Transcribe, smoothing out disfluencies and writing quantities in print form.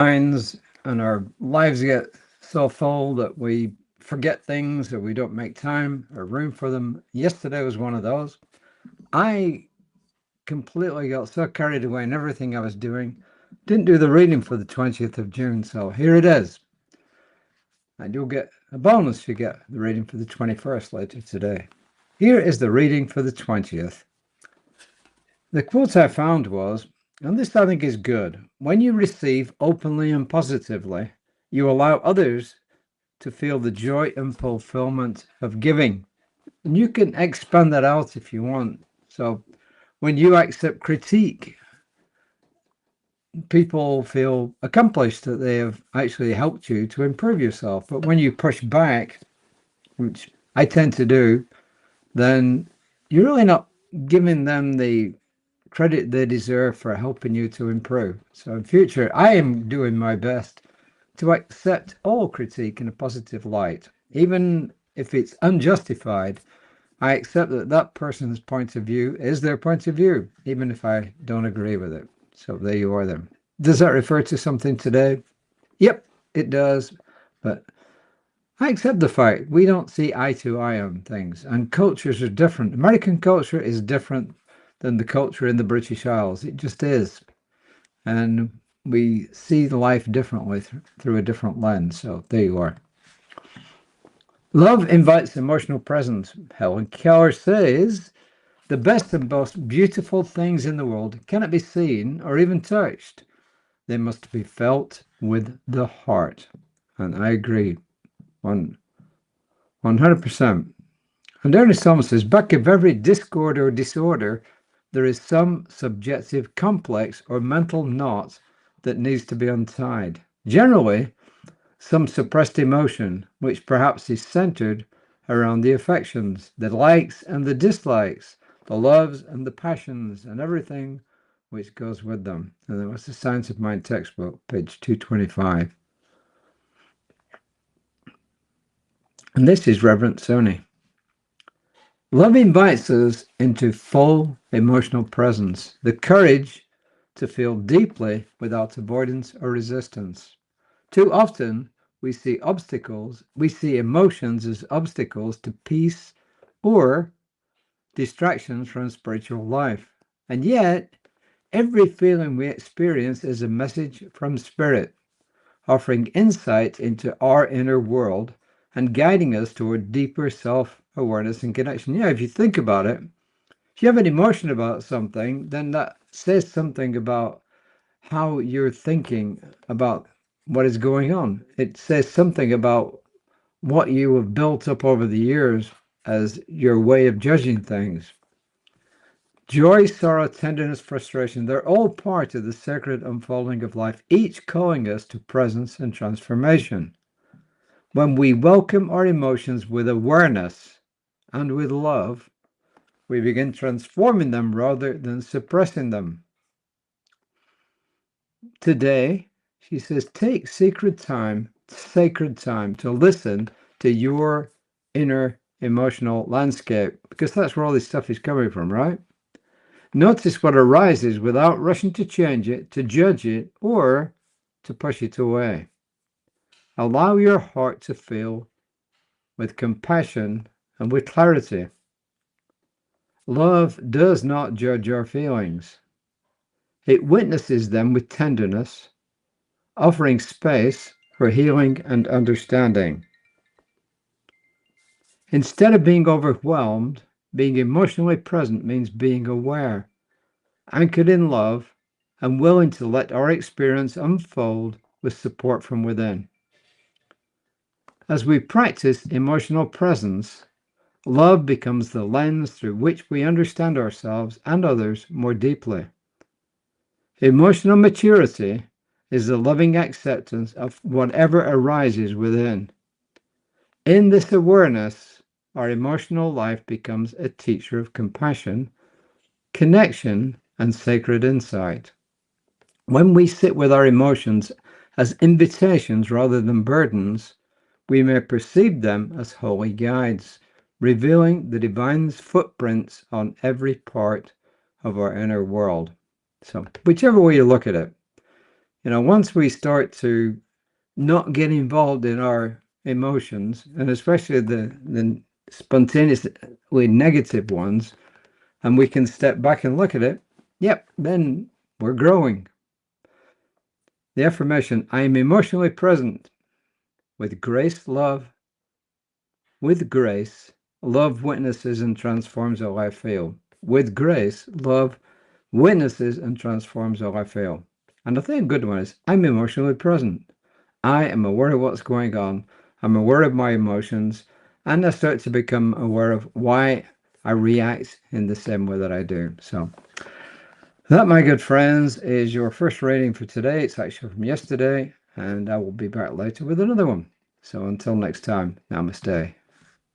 minds and our lives get so full that we forget things or we don't make time or room for them. Yesterday was one of those. I completely got so carried away in everything I was doing. Didn't do the reading for the 20th of June, so here it is. And you'll get a bonus if you get the reading for the 21st later today. Here is the reading for the 20th. The quote I found was, and this I think is good, when you receive openly and positively, you allow others to feel the joy and fulfillment of giving. And you can expand that out if you want. So when you accept critique, people feel accomplished that they have actually helped you to improve yourself. But when you push back, which I tend to do, then you're really not giving them the credit they deserve for helping you to improve. So in future, I am doing my best to accept all critique in a positive light. Even if it's unjustified, I accept that that person's point of view is their point of view, even if I don't agree with it. So there you are then. Does that refer to something today? Yep, it does. But I accept the fact we don't see eye to eye on things, and cultures are different. American culture is different than the culture in the British Isles. It just is. And we see life differently through a different lens. So there you are. Love invites emotional presence. Helen Keller says, the best and most beautiful things in the world cannot be seen or even touched. They must be felt with the heart. And I agree. 100%. And Ernest Thomas says, back of every discord or disorder, there is some subjective complex or mental knot that needs to be untied. Generally, some suppressed emotion, which perhaps is centered around the affections, the likes and the dislikes, the loves and the passions, and everything which goes with them. And that was the Science of Mind textbook, page 225. And this is Reverend Soni. Love invites us into full emotional presence, the courage to feel deeply without avoidance or resistance. Too often, we see emotions as obstacles to peace or distractions from spiritual life. And yet, every feeling we experience is a message from Spirit, offering insight into our inner world and guiding us toward deeper self-awareness and connection. Yeah, if you think about it, if you have an emotion about something, then that says something about how you're thinking about what is going on. It says something about what you have built up over the years as your way of judging things. Joy, sorrow, tenderness, frustration, they're all part of the sacred unfolding of life, each calling us to presence and transformation. When we welcome our emotions with awareness and with love, we begin transforming them rather than suppressing them. Today, she says, take sacred time to listen to your inner emotional landscape, because that's where all this stuff is coming from, right? Notice what arises without rushing to change it, to judge it, or to push it away. Allow your heart to feel with compassion and with clarity. Love does not judge our feelings. It witnesses them with tenderness, offering space for healing and understanding. Instead of being overwhelmed, being emotionally present means being aware, anchored in love, and willing to let our experience unfold with support from within. As we practice emotional presence, love becomes the lens through which we understand ourselves and others more deeply. Emotional maturity is the loving acceptance of whatever arises within. In this awareness, our emotional life becomes a teacher of compassion, connection, and sacred insight. When we sit with our emotions as invitations rather than burdens, we may perceive them as holy guides, revealing the divine's footprints on every part of our inner world. So, whichever way you look at it, Once we start to not get involved in our emotions, and especially the spontaneously negative ones, and we can step back and look at it, yep, then we're growing. The affirmation, I am emotionally present with grace, love. With grace, love witnesses and transforms how I feel. With grace, love witnesses and transforms how I feel. And the third good one is, I'm emotionally present. I am aware of what's going on. I'm aware of my emotions. And I start to become aware of why I react in the same way that I do. So that, my good friends, is your first reading for today. It's actually from yesterday. And I will be back later with another one. So until next time, namaste.